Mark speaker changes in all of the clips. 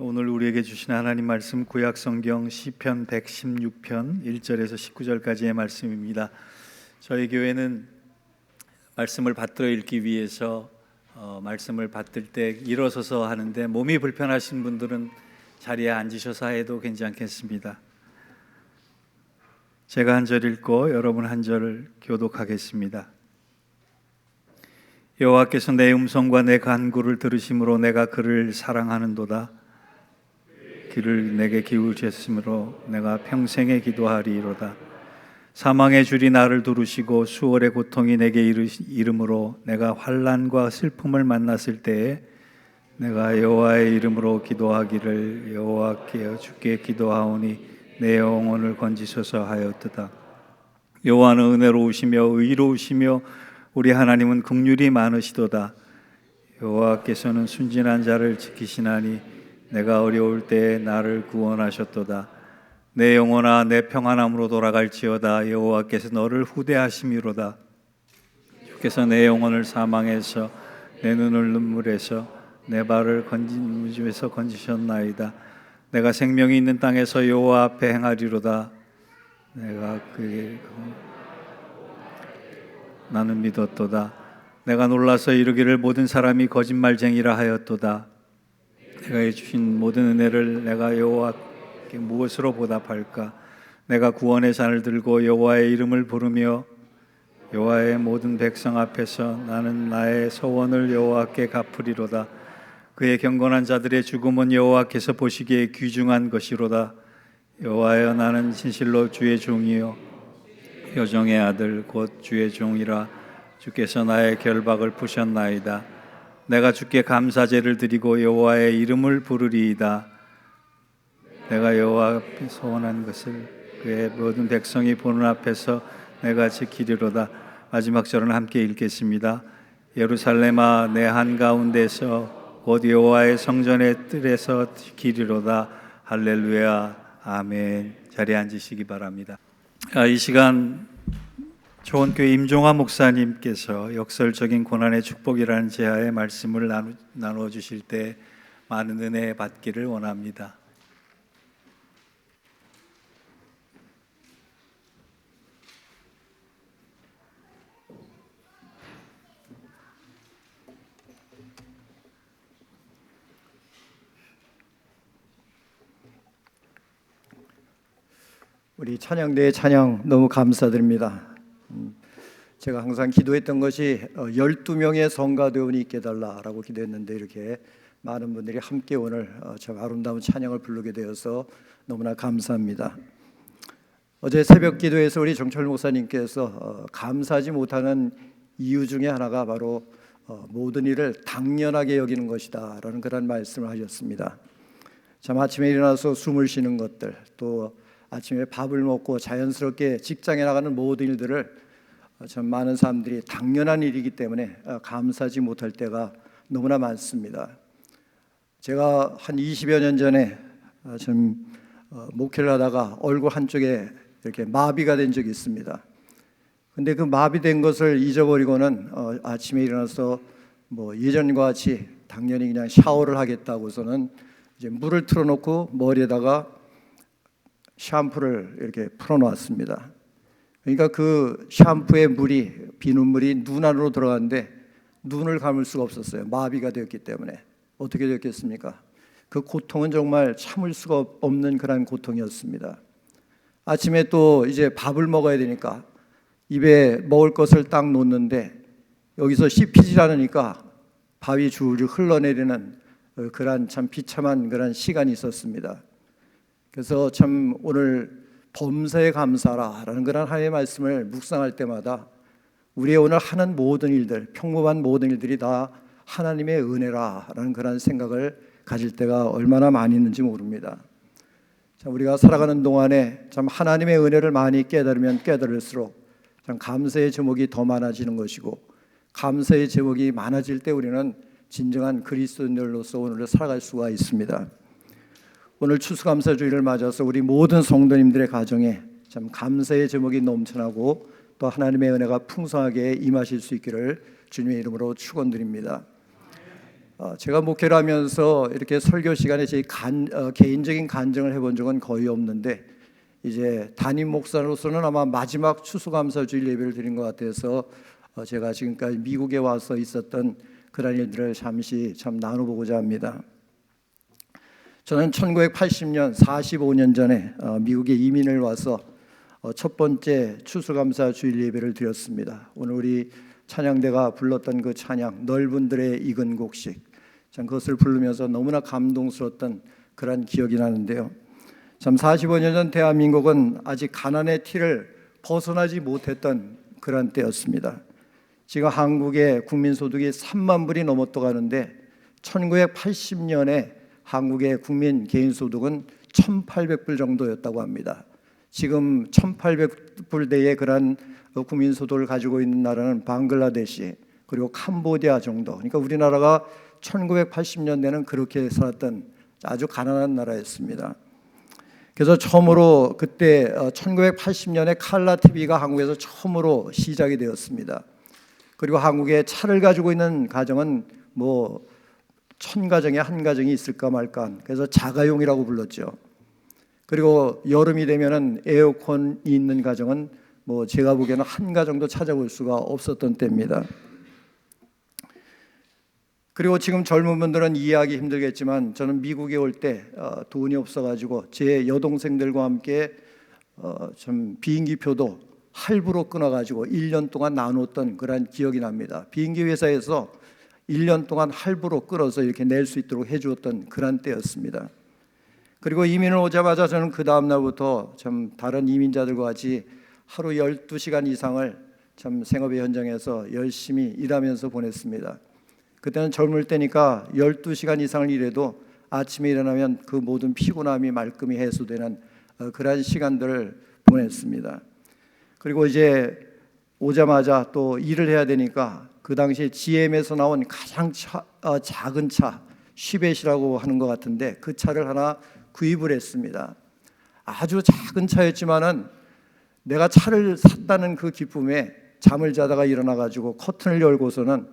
Speaker 1: 오늘 우리에게 주신 하나님 말씀 구약 성경 시편 116편 1절에서 19절까지의 말씀입니다. 저희 교회는 말씀을 받들어 읽기 위해서 말씀을 받들 때 일어서서 하는데 몸이 불편하신 분들은 자리에 앉으셔서 해도 괜찮겠습니다. 제가 한 절 읽고 여러분 한 절을 교독하겠습니다. 여호와께서 내 음성과 내 간구를 들으심으로 내가 그를 사랑하는도다. 귀를 내게 기울이셨으므로 내가 평생에 기도하리이로다. 사망의 줄이 나를 두르시고 수월의 고통이 내게 이름으로 내가 환난과 슬픔을 만났을 때에 내가 여호와의 이름으로 기도하기를 여호와께 주께 기도하오니 내 영혼을 건지소서 하였도다. 여호와는 은혜로우시며 의로우시며 우리 하나님은 긍휼이 많으시도다. 여호와께서는 순진한 자를 지키시나니 내가 어려울 때에 나를 구원하셨도다. 내 영혼아 내 평안함으로 돌아갈지어다. 여호와께서 너를 후대하심이로다. 주께서 내 영혼을 사망에서 내 눈을 눈물에서 내 발을 무지에서 건지셨나이다. 내가 생명이 있는 땅에서 여호와 앞에 행하리로다. 내가 그에게 나는 믿었도다. 내가 놀라서 이르기를 모든 사람이 거짓말쟁이라 하였도다. 내가 해주신 모든 은혜를 내가 여호와께 무엇으로 보답할까? 내가 구원의 잔을 들고 여호와의 이름을 부르며 여호와의 모든 백성 앞에서 나는 나의 소원을 여호와께 갚으리로다. 그의 경건한 자들의 죽음은 여호와께서 보시기에 귀중한 것이로다. 여호와여 나는 진실로 주의 종이요 여종의 아들 곧 주의 종이라. 주께서 나의 결박을 푸셨나이다. 내가 주께 감사제를 드리고 여호와의 이름을 부르리이다. 내가 여호와 앞에 소원한 것을 그의 모든 백성이 보는 앞에서 내가 지키리로다. 마지막 절은 함께 읽겠습니다. 예루살렘아 내 한가운데서 곧 여호와의 성전의 뜰에서 지키리로다. 할렐루야 아멘. 자리에 앉으시기 바랍니다. 이 시간 조원교회 임종화 목사님께서 역설적인 고난의 축복이라는 제하의 말씀을 나누어 주실 때 많은 은혜 받기를 원합니다.
Speaker 2: 우리 찬양대의 찬양 너무 감사드립니다. 제가 항상 기도했던 것이 12명의 성가대원이 있게 해달라라고 기도했는데 이렇게 많은 분들이 함께 오늘 저 아름다운 찬양을 부르게 되어서 너무나 감사합니다. 어제 새벽 기도에서 우리 정철 목사님께서 감사하지 못하는 이유 중에 하나가 바로 모든 일을 당연하게 여기는 것이다 라는 그런 말씀을 하셨습니다. 참 아침에 일어나서 숨을 쉬는 것들, 또 아침에 밥을 먹고 자연스럽게 직장에 나가는 모든 일들을 참 많은 사람들이 당연한 일이기 때문에 감사하지 못할 때가 너무나 많습니다. 제가 한 20여 년 전에 좀 목회를 하다가 얼굴 한쪽에 이렇게 마비가 된 적이 있습니다. 근데 그 마비된 것을 잊어버리고는 아침에 일어나서 뭐 예전과 같이 당연히 그냥 샤워를 하겠다고서는 이제 물을 틀어놓고 머리에다가 샴푸를 이렇게 풀어놓았습니다. 그러니까 그 샴푸의 물이 비눗물이 눈 안으로 들어갔는데 눈을 감을 수가 없었어요. 마비가 되었기 때문에. 어떻게 됐겠습니까? 그 고통은 정말 참을 수가 없는 그런 고통이었습니다. 아침에 또 이제 밥을 먹어야 되니까 입에 먹을 것을 딱 놓는데 여기서 씹히지 않으니까 밥이 줄줄 흘러내리는 그런 참 비참한 그런 시간이 있었습니다. 그래서 참 오늘 범사에 감사라라는 그런 하나님의 말씀을 묵상할 때마다 우리의 오늘 하는 모든 일들, 평범한 모든 일들이 다 하나님의 은혜라라는 그런 생각을 가질 때가 얼마나 많이 있는지 모릅니다. 참 우리가 살아가는 동안에 참 하나님의 은혜를 많이 깨달으면 깨달을수록 참 감사의 제목이 더 많아지는 것이고, 감사의 제목이 많아질 때 우리는 진정한 그리스도인들로서 오늘을 살아갈 수가 있습니다. 오늘 추수감사주일을 맞아서 우리 모든 성도님들의 가정에 참 감사의 제목이 넘쳐나고 또 하나님의 은혜가 풍성하게 임하실 수 있기를 주님의 이름으로 축원드립니다. 제가 목회를 하면서 이렇게 설교 시간에 제 개인적인 간증을 해본 적은 거의 없는데 이제 담임 목사로서는 아마 마지막 추수감사주일 예배를 드린 것 같아서 제가 지금까지 미국에 와서 있었던 그런 일들을 잠시 나눠보고자 합니다. 저는 1980년 45년 전에 미국에 이민을 와서 첫 번째 추수감사주일 예배를 드렸습니다. 오늘 우리 찬양대가 불렀던 그 찬양 넓은 들의 익은 곡식, 참 그것을 부르면서 너무나 감동스러웠던 그런 기억이 나는데요. 참 45년 전 대한민국은 아직 가난의 티를 벗어나지 못했던 그런 때였습니다. 지금 한국의 국민소득이 3만 불이 넘었다고 하는데 1980년에 한국의 국민 개인소득은 1,800불 정도였다고 합니다. 지금 1,800불대의 그런 국민소득을 가지고 있는 나라는 방글라데시 그리고 캄보디아 정도. 그러니까 우리나라가 1980년대는 그렇게 살았던 아주 가난한 나라였습니다. 그래서 처음으로 그때 1980년에 칼라 TV가 한국에서 처음으로 시작이 되었습니다. 그리고 한국에 차를 가지고 있는 가정은 뭐 1000가정에 한 가정이 있을까 말까. 그래서 자가용이라고 불렀죠. 그리고 여름이 되면은 에어컨이 있는 가정은 뭐 제가 보기에는 한 가정도 찾아볼 수가 없었던 때입니다. 그리고 지금 젊은 분들은 이해하기 힘들겠지만 저는 미국에 올 때 돈이 없어가지고 제 여동생들과 함께 좀 비행기표도 할부로 끊어가지고 1년 동안 나눴던 그런 기억이 납니다. 비행기 회사에서 1년 동안 할부로 끊어서 이렇게 낼 수 있도록 해주었던 그런 때였습니다. 그리고 이민을 오자마자 저는 그 다음 날부터 참 다른 이민자들과 같이 하루 12시간 이상을 참 생업의 현장에서 열심히 일하면서 보냈습니다. 그때는 젊을 때니까 12시간 이상을 일해도 아침에 일어나면 그 모든 피곤함이 말끔히 해소되는 그런 시간들을 보냈습니다. 그리고 이제 오자마자 또 일을 해야 되니까 그 당시에 GM에서 나온 가장 작은 차 쉬벳이라고 하는 것 같은데 그 차를 하나 구입을 했습니다. 아주 작은 차였지만은 내가 차를 샀다는 그 기쁨에 잠을 자다가 일어나가지고 커튼을 열고서는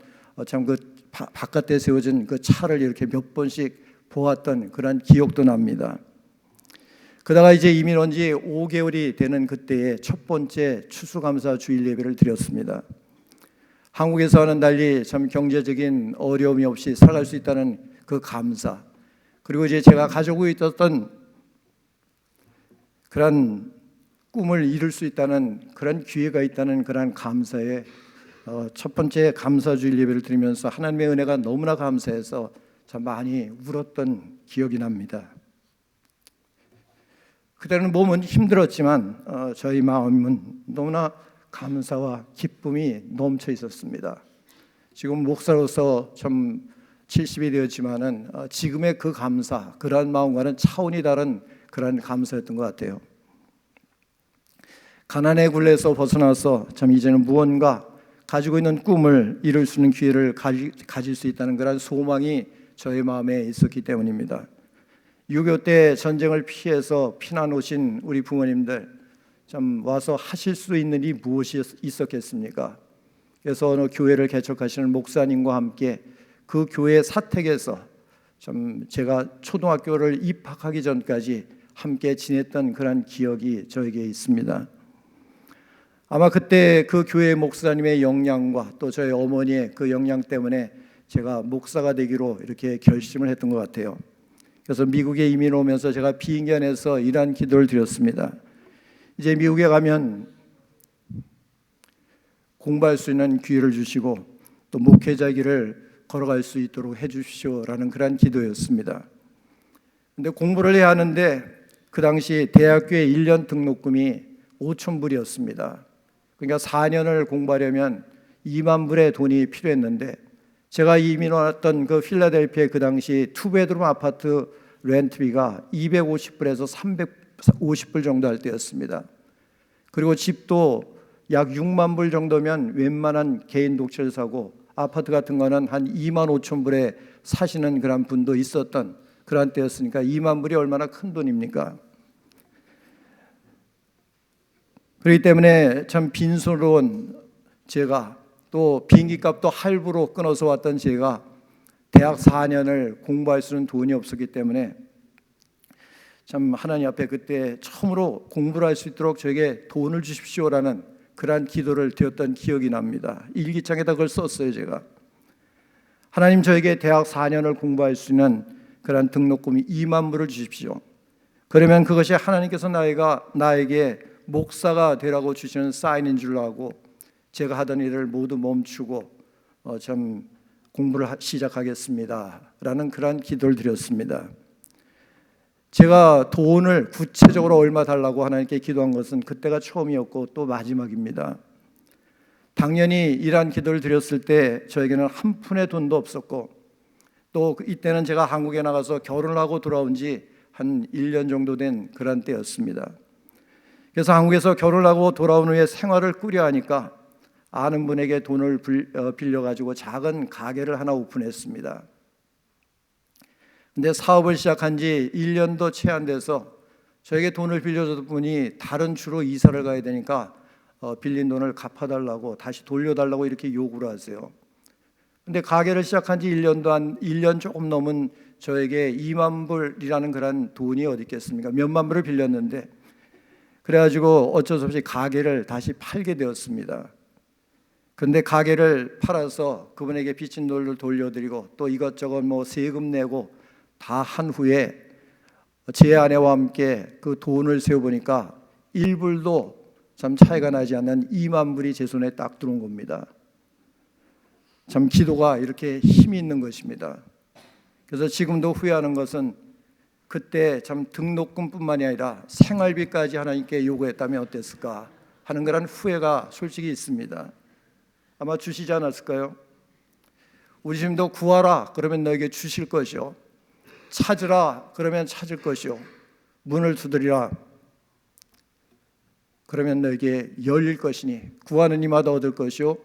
Speaker 2: 참 그 바깥에 세워진 그 차를 이렇게 몇 번씩 보았던 그런 기억도 납니다. 그러다가 이제 이민 온 지 5개월이 되는 그때에 첫 번째 추수감사 주일 예배를 드렸습니다. 한국에서와는 달리 참 경제적인 어려움이 없이 살아갈 수 있다는 그 감사, 그리고 이제 제가 가지고 있었던 그런 꿈을 이룰 수 있다는 그런 기회가 있다는 그런 감사에 첫 번째 감사주일 예배를 드리면서 하나님의 은혜가 너무나 감사해서 참 많이 울었던 기억이 납니다. 그때는 몸은 힘들었지만 저희 마음은 너무나 감사와 기쁨이 넘쳐 있었습니다. 지금 목사로서 참 70이 되었지만은 지금의 그 감사, 그러한 마음과는 차원이 다른 그런 감사였던 것 같아요. 가난의 굴레에서 벗어나서 참 이제는 무언가 가지고 있는 꿈을 이룰 수 있는 기회를 가질 수 있다는 그런 소망이 저의 마음에 있었기 때문입니다. 6.25 때 전쟁을 피해서 피난 오신 우리 부모님들 참 와서 하실 수 있는 일이 무엇이 있었겠습니까? 그래서 어느 교회를 개척하시는 목사님과 함께 그 교회 사택에서 참 제가 초등학교를 입학하기 전까지 함께 지냈던 그런 기억이 저에게 있습니다. 아마 그때 그 교회 목사님의 영향과 또 저희 어머니의 그 영향 때문에 제가 목사가 되기로 이렇게 결심을 했던 것 같아요. 그래서 미국에 이민 오면서 제가 비행기 안에서 이러한 기도를 드렸습니다. 이제 미국에 가면 공부할 수 있는 기회를 주시고 또 목회자 길을 걸어갈 수 있도록 해 주십시오라는 그런 기도였습니다. 근데 공부를 해야 하는데 그 당시 대학교의 1년 등록금이 5,000불이었습니다. 그러니까 4년을 공부하려면 2만 불의 돈이 필요했는데 제가 이민 왔던 그 필라델피아의 그 당시 투베드룸 아파트 렌트비가 250불에서 350불 정도 할 때였습니다. 그리고 집도 약 6만 불 정도면 웬만한 개인 독채를 사고 아파트 같은 거는 한 2만 5천 불에 사시는 그런 분도 있었던 그런 때였으니까 2만 불이 얼마나 큰 돈입니까? 그렇기 때문에 참 빈손으로 온 제가 또 비행기 값도 할부로 끊어서 왔던 제가 대학 4년을 공부할 수 있는 돈이 없었기 때문에 참 하나님 앞에 그때 처음으로 공부를 할 수 있도록 저에게 돈을 주십시오라는 그러한 기도를 드렸던 기억이 납니다. 일기장에다 그걸 썼어요. 제가 하나님, 저에게 대학 4년을 공부할 수 있는 그러한 등록금이 2만 불을 주십시오. 그러면 그것이 하나님께서 나에게 목사가 되라고 주시는 사인인 줄로 알고 제가 하던 일을 모두 멈추고 참 공부를 시작하겠습니다 라는 그러한 기도를 드렸습니다. 제가 돈을 구체적으로 얼마 달라고 하나님께 기도한 것은 그때가 처음이었고 또 마지막입니다. 당연히 이러한 기도를 드렸을 때 저에게는 한 푼의 돈도 없었고, 또 이때는 제가 한국에 나가서 결혼을 하고 돌아온 지 한 1년 정도 된 그런 때였습니다. 그래서 한국에서 결혼을 하고 돌아온 후에 생활을 꾸려 하니까 아는 분에게 돈을 빌려가지고 작은 가게를 하나 오픈했습니다. 근데 사업을 시작한 지 1년도 채 안 돼서 저에게 돈을 빌려줬던 분이 다른 주로 이사를 가야 되니까 빌린 돈을 갚아달라고, 다시 돌려달라고 이렇게 요구를 하세요. 근데 가게를 시작한 지 1년 조금 넘은 저에게 2만 불이라는 그런 돈이 어디 있겠습니까? 몇만 불을 빌렸는데, 그래가지고 어쩔 수 없이 가게를 다시 팔게 되었습니다. 근데 가게를 팔아서 그분에게 빚진 돈을 돌려드리고 또 이것저것 세금 내고 다 한 후에 제 아내와 함께 그 돈을 세어보니까 1불도 참 차이가 나지 않는 2만 불이 제 손에 딱 들어온 겁니다. 참 기도가 이렇게 힘이 있는 것입니다. 그래서 지금도 후회하는 것은 그때 참 등록금뿐만이 아니라 생활비까지 하나님께 요구했다면 어땠을까 하는 그런 후회가 솔직히 있습니다. 아마 주시지 않았을까요? 우리 주님도 구하라 그러면 너에게 주실 것이요, 찾으라 그러면 찾을 것이요, 문을 두드리라 그러면 너에게 열릴 것이니, 구하는 이마다 얻을 것이요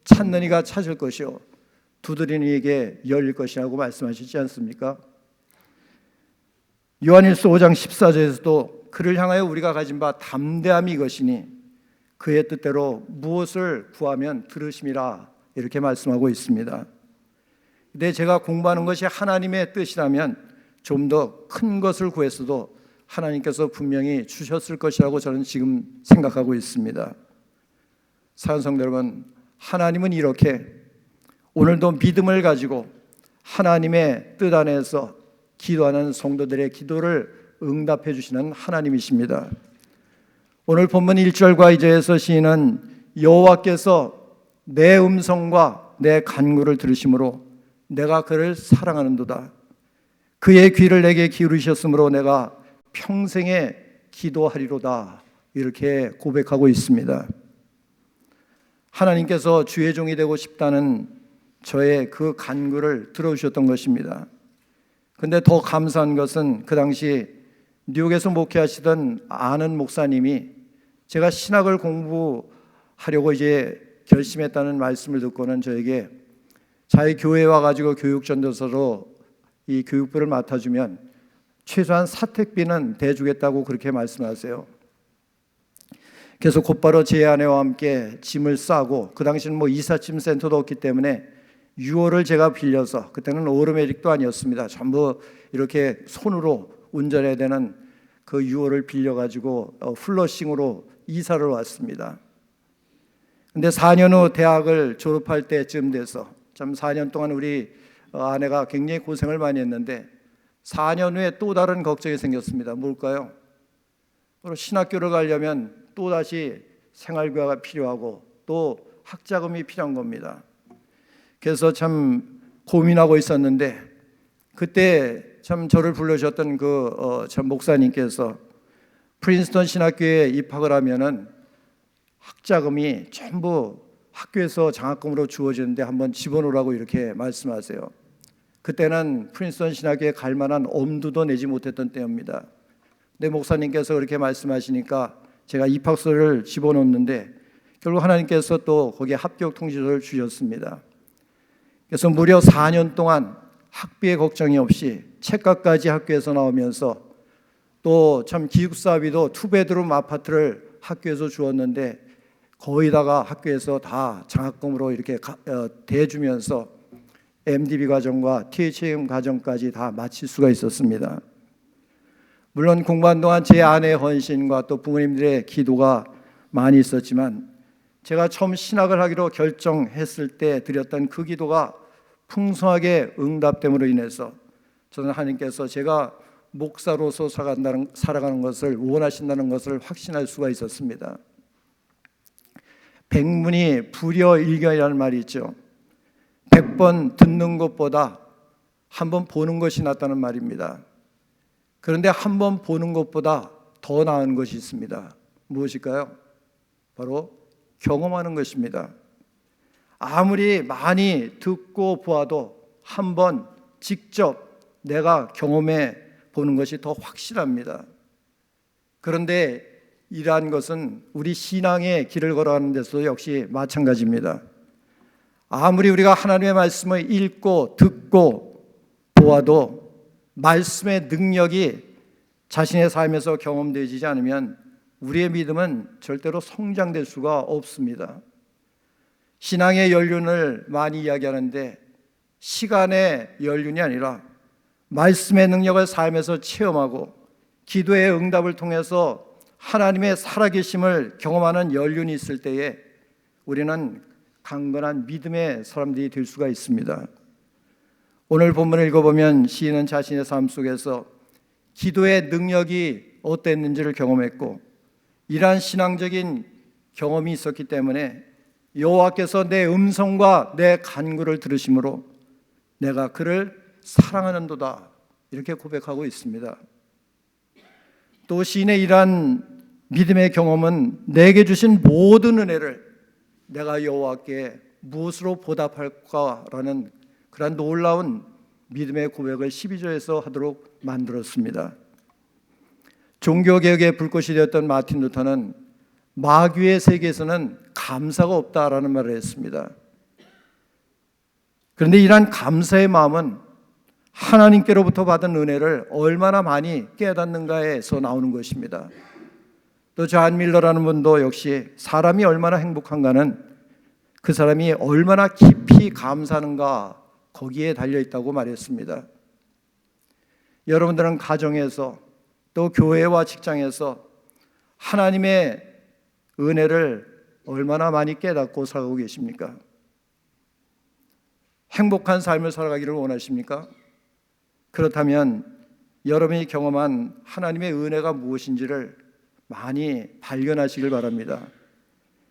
Speaker 2: 찾는 이가 찾을 것이요 두드리는 이에게 열릴 것이라고 말씀하시지 않습니까? 요한일서 5장 14절에서도 그를 향하여 우리가 가진 바 담대함이 이것이니 그의 뜻대로 무엇을 구하면 들으심이라 이렇게 말씀하고 있습니다. 근데 제가 공부하는 것이 하나님의 뜻이라면 좀 더 큰 것을 구했어도 하나님께서 분명히 주셨을 것이라고 저는 지금 생각하고 있습니다. 사랑하는 성도 여러분, 하나님은 이렇게 오늘도 믿음을 가지고 하나님의 뜻 안에서 기도하는 성도들의 기도를 응답해 주시는 하나님이십니다. 오늘 본문 1절과 2절에서 시인은 여호와께서 내 음성과 내 간구를 들으심으로 내가 그를 사랑하는도다. 그의 귀를 내게 기울이셨으므로 내가 평생에 기도하리로다. 이렇게 고백하고 있습니다. 하나님께서 주의 종이 되고 싶다는 저의 그 간구를 들어주셨던 것입니다. 근데 더 감사한 것은 그 당시 뉴욕에서 목회하시던 아는 목사님이 제가 신학을 공부하려고 이제 결심했다는 말씀을 듣고는 저에게 자기 교회에 와가지고 교육전도서로 이 교육부를 맡아주면 최소한 사택비는 대주겠다고 그렇게 말씀하세요. 그래서 곧바로 제 아내와 함께 짐을 싸고, 그 당시는 이삿짐 센터도 없기 때문에 유월을 제가 빌려서, 그때는 오르메릭도 아니었습니다. 전부 이렇게 손으로 운전해야 되는 그 유월을 빌려가지고 플러싱으로 이사를 왔습니다. 근데 4년 후 대학을 졸업할 때쯤 돼서 참 4년 동안 우리 아내가 굉장히 고생을 많이 했는데 4년 후에 또 다른 걱정이 생겼습니다. 뭘까요? 바로 신학교를 가려면 또다시 생활비가 필요하고 또 학자금이 필요한 겁니다. 그래서 참 고민하고 있었는데 그때 참 저를 불러주셨던 참 목사님께서 프린스턴 신학교에 입학을 하면은 학자금이 전부 학교에서 장학금으로 주어지는데 한번 집어넣으라고 이렇게 말씀하세요. 그때는 프린스턴 신학교에 갈 만한 엄두도 내지 못했던 때입니다. 근데 목사님께서 그렇게 말씀하시니까 제가 입학서를 집어넣었는데 결국 하나님께서 또 거기에 합격 통지서를 주셨습니다. 그래서 무려 4년 동안 학비의 걱정이 없이 책가까지 학교에서 나오면서 또 참 기숙사비도 투베드룸 아파트를 학교에서 주었는데 거의 다가 학교에서 다 장학금으로 이렇게 대주면서 MDB 과정과 THM 과정까지 다 마칠 수가 있었습니다. 물론 공부한 동안 제 아내의 헌신과 또 부모님들의 기도가 많이 있었지만 제가 처음 신학을 하기로 결정했을 때 드렸던 그 기도가 풍성하게 응답됨으로 인해서 저는 하나님께서 제가 목사로서 살아가는 것을 원하신다는 것을 확신할 수가 있었습니다. 백문이 불여일견이라는 말이 있죠. 100번 듣는 것보다 한 번 보는 것이 낫다는 말입니다. 그런데 한 번 보는 것보다 더 나은 것이 있습니다. 무엇일까요? 바로 경험하는 것입니다. 아무리 많이 듣고 보아도 한 번 직접 내가 경험해 보는 것이 더 확실합니다. 그런데 이러한 것은 우리 신앙의 길을 걸어가는 데서도 역시 마찬가지입니다. 아무리 우리가 하나님의 말씀을 읽고 듣고 보아도 말씀의 능력이 자신의 삶에서 경험되지 않으면 우리의 믿음은 절대로 성장될 수가 없습니다. 신앙의 연륜을 많이 이야기하는데 시간의 연륜이 아니라 말씀의 능력을 삶에서 체험하고 기도의 응답을 통해서 하나님의 살아계심을 경험하는 연륜이 있을 때에 우리는 강건한 믿음의 사람들이 될 수가 있습니다. 오늘 본문을 읽어보면 시인은 자신의 삶 속에서 기도의 능력이 어땠는지를 경험했고 이러한 신앙적인 경험이 있었기 때문에 여호와께서 내 음성과 내 간구를 들으심으로 내가 그를 사랑하는도다 이렇게 고백하고 있습니다. 또 시인의 이러한 믿음의 경험은 내게 주신 모든 은혜를 내가 여호와께 무엇으로 보답할까라는 그런 놀라운 믿음의 고백을 12절에서 하도록 만들었습니다. 종교개혁의 불꽃이 되었던 마틴 루터는 마귀의 세계에서는 감사가 없다라는 말을 했습니다. 그런데 이러한 감사의 마음은 하나님께로부터 받은 은혜를 얼마나 많이 깨닫는가에서 나오는 것입니다. 또 존 밀러라는 분도 역시 사람이 얼마나 행복한가는 그 사람이 얼마나 깊이 감사하는가 거기에 달려있다고 말했습니다. 여러분들은 가정에서 또 교회와 직장에서 하나님의 은혜를 얼마나 많이 깨닫고 살아가고 계십니까? 행복한 삶을 살아가기를 원하십니까? 그렇다면 여러분이 경험한 하나님의 은혜가 무엇인지를 많이 발견하시길 바랍니다.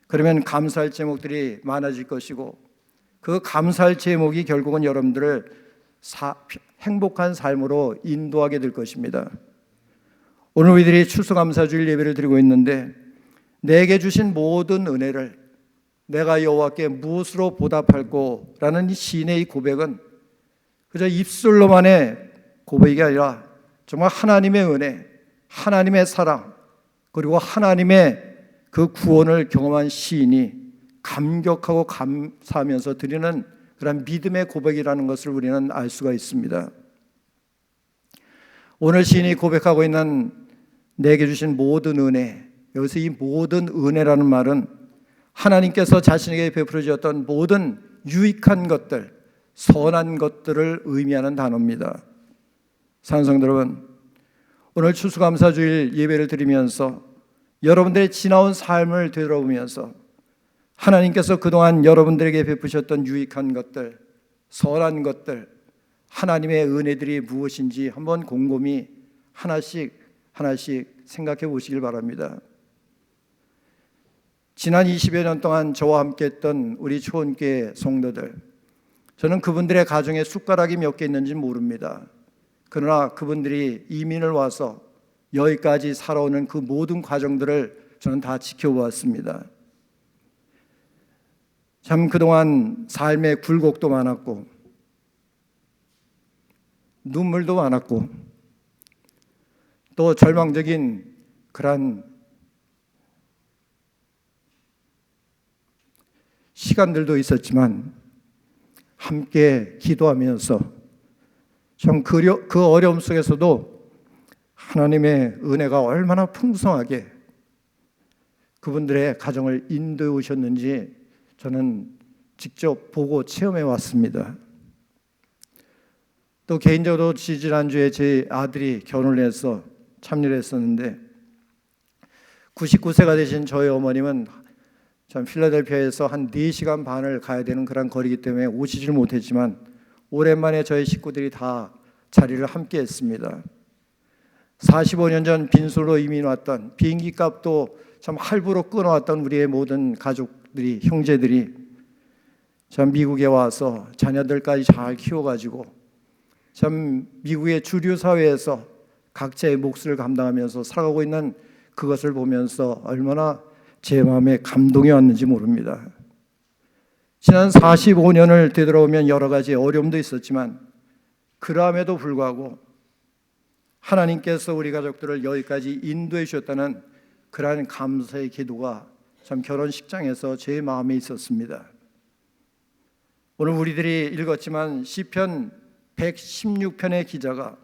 Speaker 2: 그러면 감사할 제목들이 많아질 것이고 그 감사할 제목이 결국은 여러분들을 행복한 삶으로 인도하게 될 것입니다. 오늘 우리들이 추수감사주일 예배를 드리고 있는데 내게 주신 모든 은혜를 내가 여호와께 무엇으로 보답할꼬 라는 이 시인의 이 고백은 그저 입술로만의 고백이 아니라 정말 하나님의 은혜, 하나님의 사랑 그리고 하나님의 그 구원을 경험한 시인이 감격하고 감사하면서 드리는 그런 믿음의 고백이라는 것을 우리는 알 수가 있습니다. 오늘 시인이 고백하고 있는 내게 주신 모든 은혜, 여기서 이 모든 은혜라는 말은 하나님께서 자신에게 베풀어 주었던 모든 유익한 것들, 선한 것들을 의미하는 단어입니다. 사랑하는 성도 여러분, 오늘 추수감사주일 예배를 드리면서 여러분들의 지나온 삶을 되돌아보면서 하나님께서 그동안 여러분들에게 베푸셨던 유익한 것들, 선한 것들, 하나님의 은혜들이 무엇인지 한번 곰곰이 하나씩 생각해 보시길 바랍니다. 지난 20여 년 동안 저와 함께 했던 우리 초원교회 성도들, 저는 그분들의 가정에 숟가락이 몇 개 있는지 모릅니다. 그러나 그분들이 이민을 와서 여기까지 살아오는 그 모든 과정들을 저는 다 지켜보았습니다. 참 그동안 삶의 굴곡도 많았고 눈물도 많았고 또 절망적인 그런 시간들도 있었지만 함께 기도하면서 참 그 어려움 속에서도 하나님의 은혜가 얼마나 풍성하게 그분들의 가정을 인도해 오셨는지 저는 직접 보고 체험해 왔습니다. 또 개인적으로 지지난주에 제 아들이 결혼을 해서 참여를 했었는데 99세가 되신 저희 어머님은 참 필라델피아에서 한 4시간 반을 가야 되는 그런 거리이기 때문에 오시질 못했지만 오랜만에 저희 식구들이 다 자리를 함께 했습니다. 45년 전 빈솔로 이민 왔던, 비행기 값도 참 할부로 끊어왔던 우리의 모든 가족들이, 형제들이 참 미국에 와서 자녀들까지 잘 키워가지고 참 미국의 주류 사회에서 각자의 몫을 감당하면서 살아가고 있는 그것을 보면서 얼마나 제 마음에 감동이 왔는지 모릅니다. 지난 45년을 되돌아보면 여러 가지 어려움도 있었지만 그럼에도 불구하고 하나님께서 우리 가족들을 여기까지 인도해 주셨다는 그러한 감사의 기도가 참 결혼식장에서 제 마음에 있었습니다. 오늘 우리들이 읽었지만 시편 116편의 기자가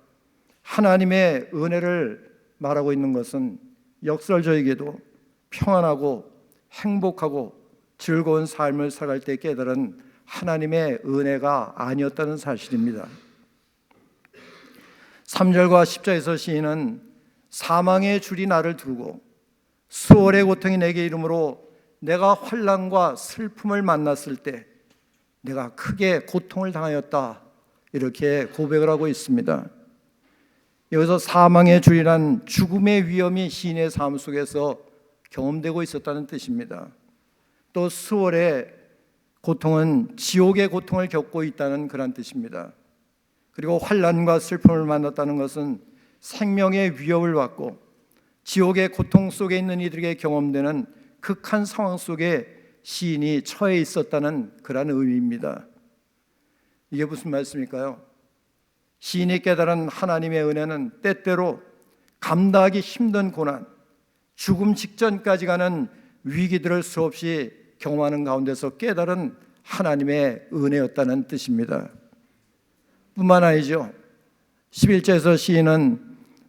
Speaker 2: 하나님의 은혜를 말하고 있는 것은 역설적이게도 평안하고 행복하고 즐거운 삶을 살아갈 때 깨달은 하나님의 은혜가 아니었다는 사실입니다. 3절과 10절에서 시인은 사망의 줄이 나를 두르고 수월의 고통이 내게 이르므로 내가 환난과 슬픔을 만났을 때 내가 크게 고통을 당하였다, 이렇게 고백을 하고 있습니다. 여기서 사망의 줄이란 죽음의 위험이 시인의 삶 속에서 경험되고 있었다는 뜻입니다. 또 수월의 고통은 지옥의 고통을 겪고 있다는 그런 뜻입니다. 그리고 환난과 슬픔을 만났다는 것은 생명의 위협을 받고 지옥의 고통 속에 있는 이들에게 경험되는 극한 상황 속에 시인이 처해 있었다는 그런 의미입니다. 이게 무슨 말씀일까요? 시인이 깨달은 하나님의 은혜는 때때로 감당하기 힘든 고난, 죽음 직전까지 가는 위기들을 수없이 경험하는 가운데서 깨달은 하나님의 은혜였다는 뜻입니다. 뿐만 아니죠. 11절에서 시인은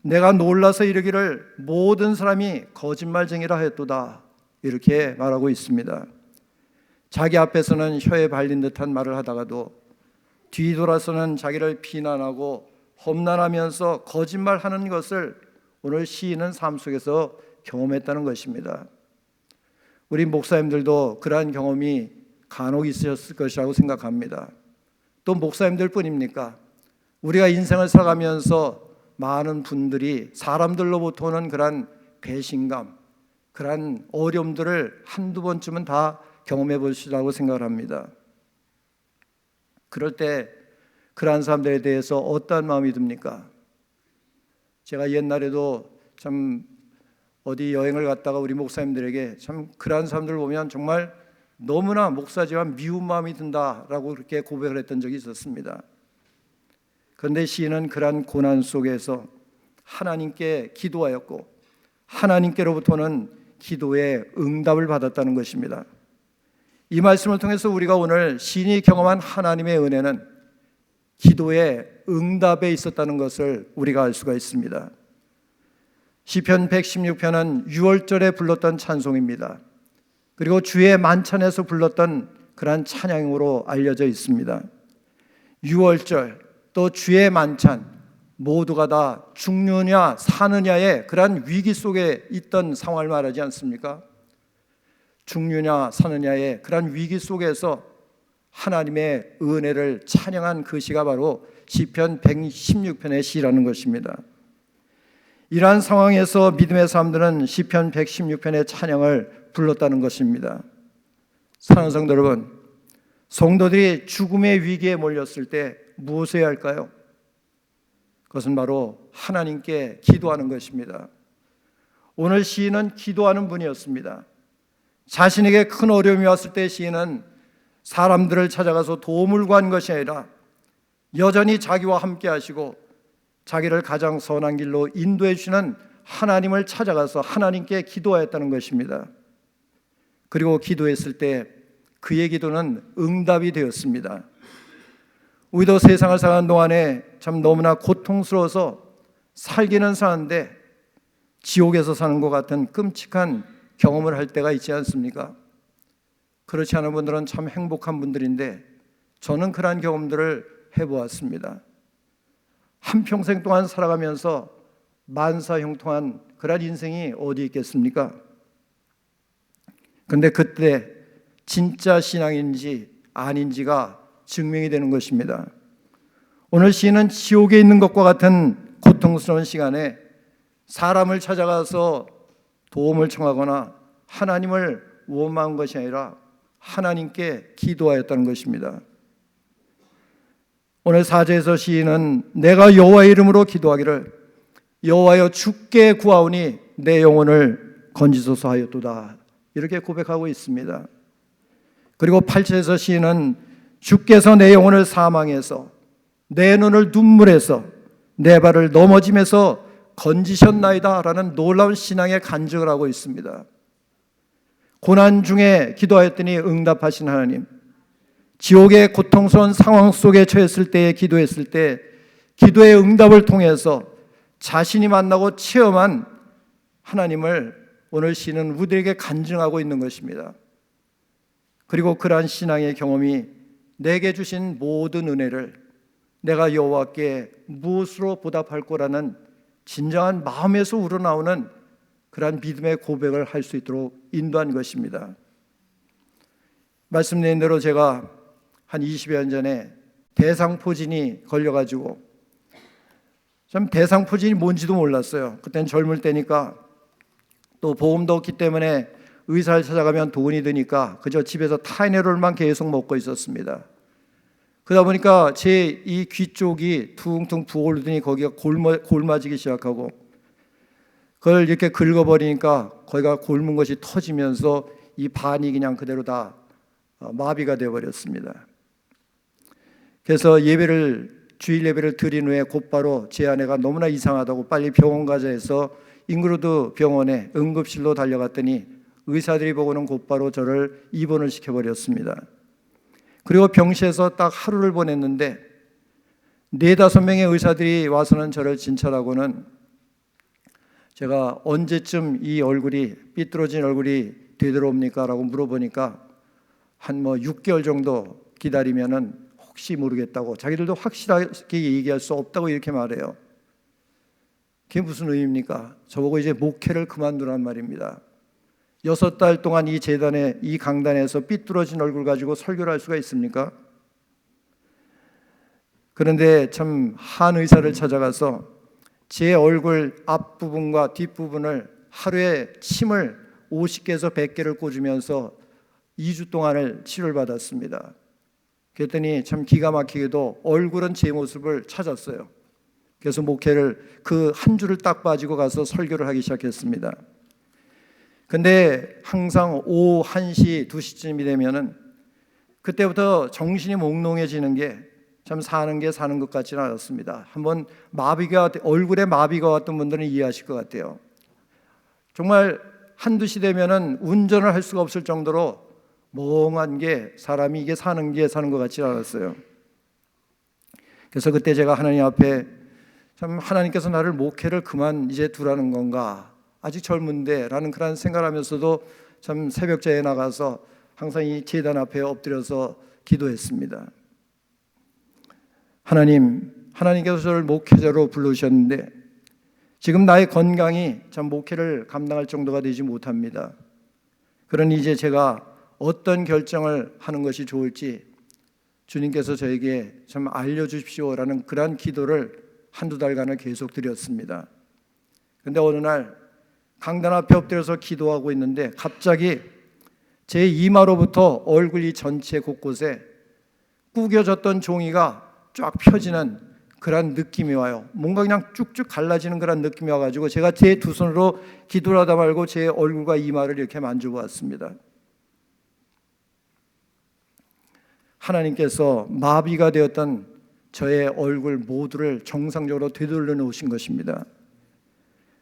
Speaker 2: 내가 놀라서 이르기를 모든 사람이 거짓말쟁이라 하였도다, 이렇게 말하고 있습니다. 자기 앞에서는 혀에 발린 듯한 말을 하다가도 뒤돌아서는 자기를 비난하고 험난하면서 거짓말하는 것을 오늘 시인은 삶 속에서 경험했다는 것입니다. 우리 목사님들도 그러한 경험이 간혹 있으셨을 것이라고 생각합니다. 또 목사님들 뿐입니까? 우리가 인생을 살아가면서 많은 분들이 사람들로부터 오는 그런 배신감, 그런 어려움들을 한두 번쯤은 다 경험해 보시라고 생각을 합니다. 그럴 때 그러한 사람들에 대해서 어떠한 마음이 듭니까? 제가 옛날에도 참 어디 여행을 갔다가 우리 목사님들에게 참 그러한 사람들을 보면 정말 너무나 목사지만 미운 마음이 든다라고 그렇게 고백을 했던 적이 있었습니다. 그런데 시인은 그러한 고난 속에서 하나님께 기도하였고 하나님께로부터는 기도의 응답을 받았다는 것입니다. 이 말씀을 통해서 우리가 오늘 시인이 경험한 하나님의 은혜는 기도의 응답에 있었다는 것을 우리가 알 수가 있습니다. 시편 116편은 6월절에 불렀던 찬송입니다. 그리고 주의 만찬에서 불렀던 그러한 찬양으로 알려져 있습니다. 6월절 또 주의 만찬 모두가 다 죽느냐 사느냐의 그러한 위기 속에 있던 상황을 말하지 않습니까? 죽느냐 사느냐의 그러한 위기 속에서 하나님의 은혜를 찬양한 그 시가 바로 시편 116편의 시라는 것입니다. 이러한 상황에서 믿음의 사람들은 시편 116편의 찬양을 불렀다는 것입니다. 사랑하는 성도 여러분, 성도들이 죽음의 위기에 몰렸을 때 무엇을 해야 할까요? 그것은 바로 하나님께 기도하는 것입니다. 오늘 시인은 기도하는 분이었습니다. 자신에게 큰 어려움이 왔을 때 시인은 사람들을 찾아가서 도움을 구한 것이 아니라 여전히 자기와 함께 하시고 자기를 가장 선한 길로 인도해 주시는 하나님을 찾아가서 하나님께 기도하였다는 것입니다. 그리고 기도했을 때 그의 기도는 응답이 되었습니다. 우리도 세상을 사는 동안에 참 너무나 고통스러워서 살기는 사는데 지옥에서 사는 것 같은 끔찍한 경험을 할 때가 있지 않습니까? 그렇지 않은 분들은 참 행복한 분들인데 저는 그러한 경험들을 해보았습니다. 한평생 동안 살아가면서 만사형통한 그런 인생이 어디 있겠습니까? 그런데 그때 진짜 신앙인지 아닌지가 증명이 되는 것입니다. 오늘 시인은 지옥에 있는 것과 같은 고통스러운 시간에 사람을 찾아가서 도움을 청하거나 하나님을 원망한 것이 아니라 하나님께 기도하였다는 것입니다. 오늘 4절에서 시인은 내가 여호와의 이름으로 기도하기를 여호와여 주께 구하오니 내 영혼을 건지소서 하였도다, 이렇게 고백하고 있습니다. 그리고 8절에서 시인은 주께서 내 영혼을 사망해서 내 눈을 눈물에서 내 발을 넘어짐에서 건지셨나이다 라는 놀라운 신앙의 간증을 하고 있습니다. 고난 중에 기도하였더니 응답하신 하나님, 지옥의 고통스러운 상황 속에 처했을 때에 기도했을 때 기도의 응답을 통해서 자신이 만나고 체험한 하나님을 오늘 시인은 우리에게 간증하고 있는 것입니다. 그리고 그러한 신앙의 경험이 내게 주신 모든 은혜를 내가 여호와께 무엇으로 보답할 거라는 진정한 마음에서 우러나오는 그러한 믿음의 고백을 할 수 있도록 인도한 것입니다. 말씀드린 대로 제가 한 20여 년 전에 대상포진이 걸려가지고 참 대상포진이 뭔지도 몰랐어요. 그때는 젊을 때니까, 또 보험도 없기 때문에 의사를 찾아가면 돈이 드니까 그저 집에서 타이레놀만 계속 먹고 있었습니다. 그러다 보니까 제 이 귀 쪽이 퉁퉁 부어오르더니 거기가 골마지기 시작하고, 그걸 이렇게 긁어버리니까 거기가 골문 것이 터지면서 이 반이 그냥 그대로 다 마비가 되어버렸습니다. 그래서 주일 예배를 드린 후에 곧바로 제 아내가 너무나 이상하다고 빨리 병원 가자 해서 잉그로드 병원에 응급실로 달려갔더니 의사들이 보고는 곧바로 저를 입원을 시켜버렸습니다. 그리고 병실에서 딱 하루를 보냈는데 4-5명의 의사들이 와서는 저를 진찰하고는 제가 언제쯤 이 얼굴이, 삐뚤어진 얼굴이 되돌아옵니까? 라고 물어보니까 한 6개월 정도 기다리면은 혹시 모르겠다고, 자기들도 확실하게 얘기할 수 없다고 이렇게 말해요. 그게 무슨 의미입니까? 저보고 이제 목회를 그만두란 말입니다. 6달 동안 이 재단에, 이 강단에서 삐뚤어진 얼굴 가지고 설교를 할 수가 있습니까? 그런데 참 한 의사를 찾아가서 제 얼굴 앞부분과 뒷부분을 하루에 침을 50개에서 100개를 꽂으면서 2주 동안을 치료를 받았습니다. 그랬더니 참 기가 막히게도 얼굴은 제 모습을 찾았어요. 그래서 목회를 그 한 주를 딱 빠지고 가서 설교를 하기 시작했습니다. 근데 항상 오후 1시, 2시쯤이 되면은 그때부터 정신이 몽롱해지는 게 참 사는 것 같지는 않았습니다. 한번 얼굴에 마비가 왔던 분들은 이해하실 것 같아요. 정말 1-2시 되면은 운전을 할 수가 없을 정도로 멍한 게, 사람이 이게 사는 것 같지 않았어요. 그래서 그때 제가 하나님 앞에 참 하나님께서 나를 목회를 그만 이제 두라는 건가, 아직 젊은데 라는 그런 생각을 하면서도 참 새벽자에 나가서 항상 이 제단 앞에 엎드려서 기도했습니다. 하나님께서 저를 목회자로 부르셨는데 지금 나의 건강이 참 목회를 감당할 정도가 되지 못합니다. 그러니 이제 제가 어떤 결정을 하는 것이 좋을지 주님께서 저에게 참 알려주십시오라는 그러한 기도를 1-2달간을 계속 드렸습니다. 그런데 어느 날 강단 앞에 엎드려서 기도하고 있는데 갑자기 제 이마로부터 얼굴 전체 곳곳에 구겨졌던 종이가 쫙 펴지는 그런 느낌이 와요. 뭔가 그냥 쭉쭉 갈라지는 그런 느낌이 와가지고 제가 제 2손으로 기도를 하다 말고 제 얼굴과 이마를 이렇게 만져보았습니다. 하나님께서 마비가 되었던 저의 얼굴 모두를 정상적으로 되돌려 놓으신 것입니다.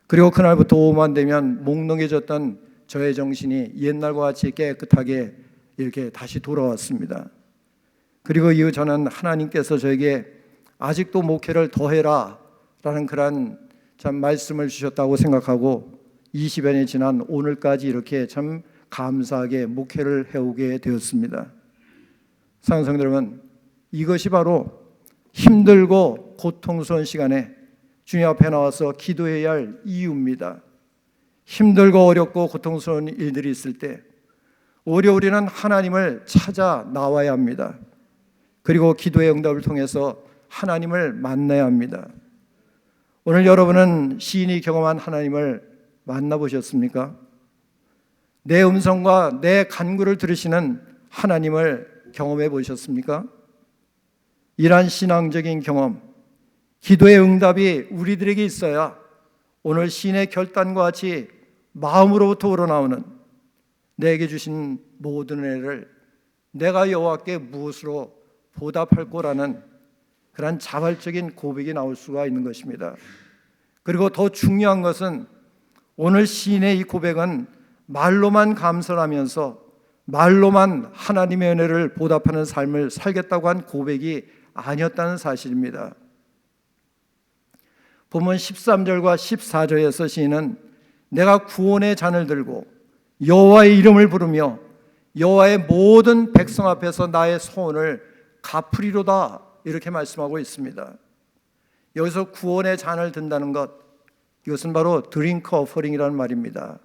Speaker 2: 그리고 그날부터 오후만 되면 몽롱해졌던 저의 정신이 옛날과 같이 깨끗하게 이렇게 다시 돌아왔습니다. 그리고 이후 저는 하나님께서 저에게 아직도 목회를 더해라 라는 그런 참 말씀을 주셨다고 생각하고 20여 년이 지난 오늘까지 이렇게 참 감사하게 목회를 해오게 되었습니다. 사랑하는 성도 여러분, 이것이 바로 힘들고 고통스러운 시간에 주님 앞에 나와서 기도해야 할 이유입니다. 힘들고 어렵고 고통스러운 일들이 있을 때 오히려 우리는 하나님을 찾아 나와야 합니다. 그리고 기도의 응답을 통해서 하나님을 만나야 합니다. 오늘 여러분은 시인이 경험한 하나님을 만나보셨습니까? 내 음성과 내 간구를 들으시는 하나님을 경험해 보셨습니까? 이러한 신앙적인 경험, 기도의 응답이 우리들에게 있어야 오늘 시인의 결단과 같이 마음으로부터 우러나오는 내게 주신 모든 은혜를 내가 여호와께 무엇으로 보답할 거라는 그런 자발적인 고백이 나올 수가 있는 것입니다. 그리고 더 중요한 것은 오늘 시인의 이 고백은 말로만 감사하면서 말로만 하나님의 은혜를 보답하는 삶을 살겠다고 한 고백이 아니었다는 사실입니다. 본문 13절과 14절에서 시인은 내가 구원의 잔을 들고 여호와의 이름을 부르며 여호와의 모든 백성 앞에서 나의 소원을 갚으리로다 이렇게 말씀하고 있습니다. 여기서 구원의 잔을 든다는 것, 이것은 바로 드링크 어퍼링이라는 말입니다.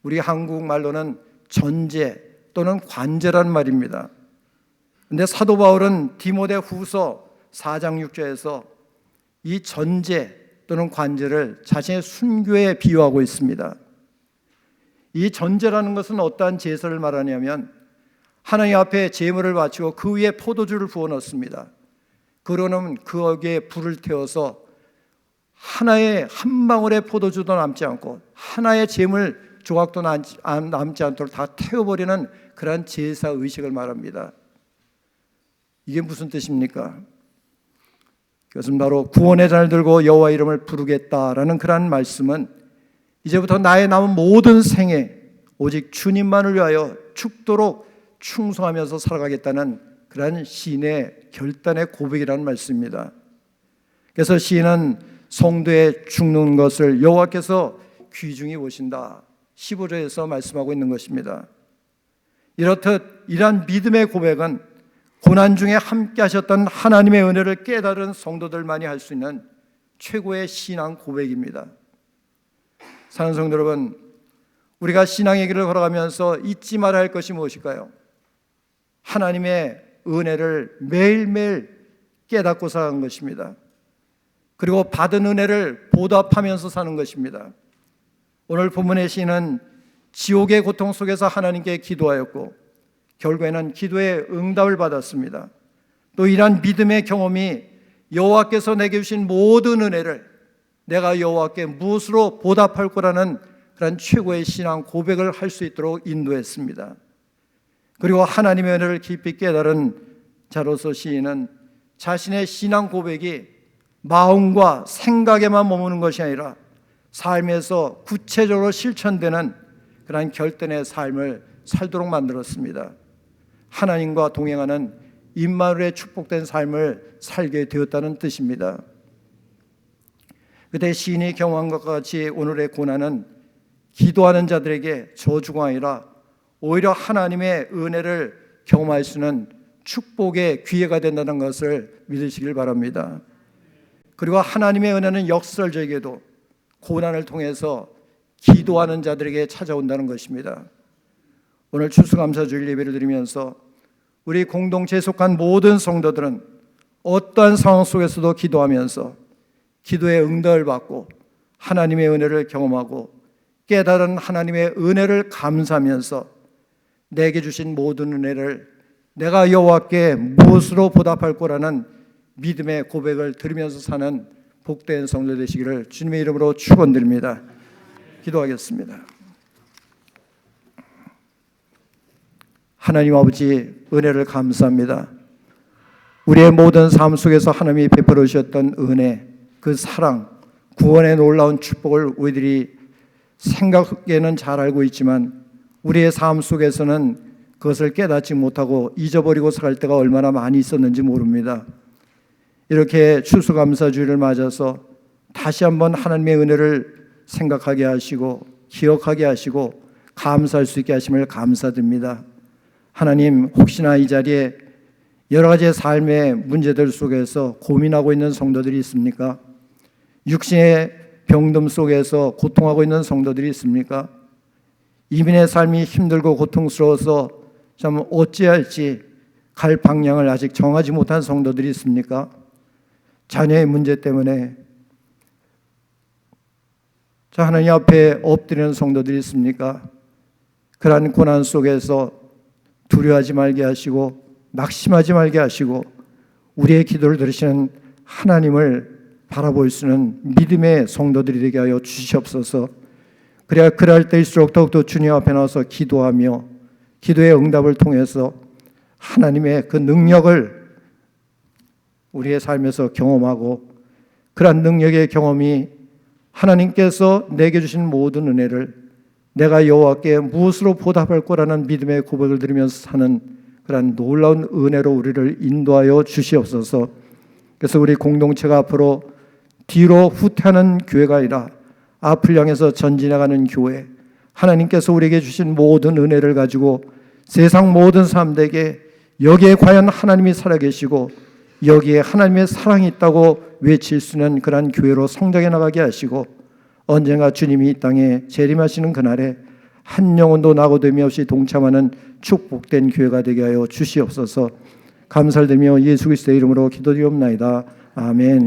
Speaker 2: 우리 한국말로는 전제 또는 관제라는 말입니다. 그런데 사도 바울은 디모데 후서 4장 6절에서 이 전제 또는 관제를 자신의 순교에 비유하고 있습니다. 이 전제라는 것은 어떠한 제사를 말하냐면 하나님 앞에 제물을 바치고 그 위에 포도주를 부어 넣습니다. 그러면 거기에 불을 태워서 하나의 한 방울의 포도주도 남지 않고 하나의 제물 조각도 남지 않도록 다 태워버리는 그런 제사 의식을 말합니다. 이게 무슨 뜻입니까? 그것은 바로 구원의 잔을 들고 여호와 이름을 부르겠다라는 그런 말씀은 이제부터 나의 남은 모든 생에 오직 주님만을 위하여 죽도록 충성하면서 살아가겠다는 그런 시인의 결단의 고백이라는 말씀입니다. 그래서 시인은 성도의 죽는 것을 여호와께서 귀중히 보신다 15절에서 말씀하고 있는 것입니다. 이렇듯 이러한 믿음의 고백은 고난 중에 함께 하셨던 하나님의 은혜를 깨달은 성도들만이 할 수 있는 최고의 신앙 고백입니다. 사랑하는 성도 여러분, 우리가 신앙의 길을 걸어가면서 잊지 말아야 할 것이 무엇일까요? 하나님의 은혜를 매일매일 깨닫고 사는 것입니다. 그리고 받은 은혜를 보답하면서 사는 것입니다. 오늘 본문의 시인은 지옥의 고통 속에서 하나님께 기도하였고 결국에는 기도의 응답을 받았습니다. 또 이러한 믿음의 경험이 여호와께서 내게 주신 모든 은혜를 내가 여호와께 무엇으로 보답할 거라는 그런 최고의 신앙 고백을 할 수 있도록 인도했습니다. 그리고 하나님의 은혜를 깊이 깨달은 자로서 시인은 자신의 신앙 고백이 마음과 생각에만 머무는 것이 아니라 삶에서 구체적으로 실천되는 그런 결단의 삶을 살도록 만들었습니다. 하나님과 동행하는 임마누엘의 축복된 삶을 살게 되었다는 뜻입니다. 그때 시인이 경험한 것과 같이 오늘의 고난은 기도하는 자들에게 저주가 아니라 오히려 하나님의 은혜를 경험할 수 있는 축복의 기회가 된다는 것을 믿으시길 바랍니다. 그리고 하나님의 은혜는 역설적이게도 고난을 통해서 기도하는 자들에게 찾아온다는 것입니다. 오늘 추수감사주일 예배를 드리면서 우리 공동체에 속한 모든 성도들은 어떠한 상황 속에서도 기도하면서 기도의 응답을 받고 하나님의 은혜를 경험하고 깨달은 하나님의 은혜를 감사하면서 내게 주신 모든 은혜를 내가 여호와께 무엇으로 보답할 거라는 믿음의 고백을 들으면서 사는 복된 성도 되시기를 주님의 이름으로 축원드립니다. 기도하겠습니다. 하나님 아버지 은혜를 감사합니다. 우리의 모든 삶 속에서 하나님이 베풀어 주셨던 은혜, 그 사랑, 구원의 놀라운 축복을 우리들이 생각에는 잘 알고 있지만 우리의 삶 속에서는 그것을 깨닫지 못하고 잊어버리고 살 때가 얼마나 많이 있었는지 모릅니다. 이렇게 추수감사주일을 맞아서 다시 한번 하나님의 은혜를 생각하게 하시고 기억하게 하시고 감사할 수 있게 하심을 감사드립니다. 하나님, 혹시나 이 자리에 여러 가지의 삶의 문제들 속에서 고민하고 있는 성도들이 있습니까? 육신의 병듦 속에서 고통하고 있는 성도들이 있습니까? 이민의 삶이 힘들고 고통스러워서 참 어찌할지 갈 방향을 아직 정하지 못한 성도들이 있습니까? 자녀의 문제 때문에 하나님 앞에 엎드리는 성도들이 있습니까? 그러한 고난 속에서 두려워하지 말게 하시고 낙심하지 말게 하시고 우리의 기도를 들으시는 하나님을 바라볼 수 있는 믿음의 성도들이 되게 하여 주시옵소서. 그래야 그럴 때일수록 더욱더 주님 앞에 나와서 기도하며 기도의 응답을 통해서 하나님의 그 능력을 우리의 삶에서 경험하고 그러한 능력의 경험이 하나님께서 내게 주신 모든 은혜를 내가 여호와께 무엇으로 보답할 거라는 믿음의 고백을 드리면서 사는 그러한 놀라운 은혜로 우리를 인도하여 주시옵소서. 그래서 우리 공동체가 앞으로 뒤로 후퇴하는 교회가 아니라 앞을 향해서 전진해가는 교회, 하나님께서 우리에게 주신 모든 은혜를 가지고 세상 모든 사람들에게 여기에 과연 하나님이 살아계시고 여기에 하나님의 사랑이 있다고 외칠 수 있는 그러한 교회로 성장해 나가게 하시고 언젠가 주님이 이 땅에 재림하시는 그날에 한 영혼도 낙오됨이 없이 동참하는 축복된 교회가 되게 하여 주시옵소서. 감사를 드리며 예수 그리스도의 이름으로 기도드리옵나이다. 아멘.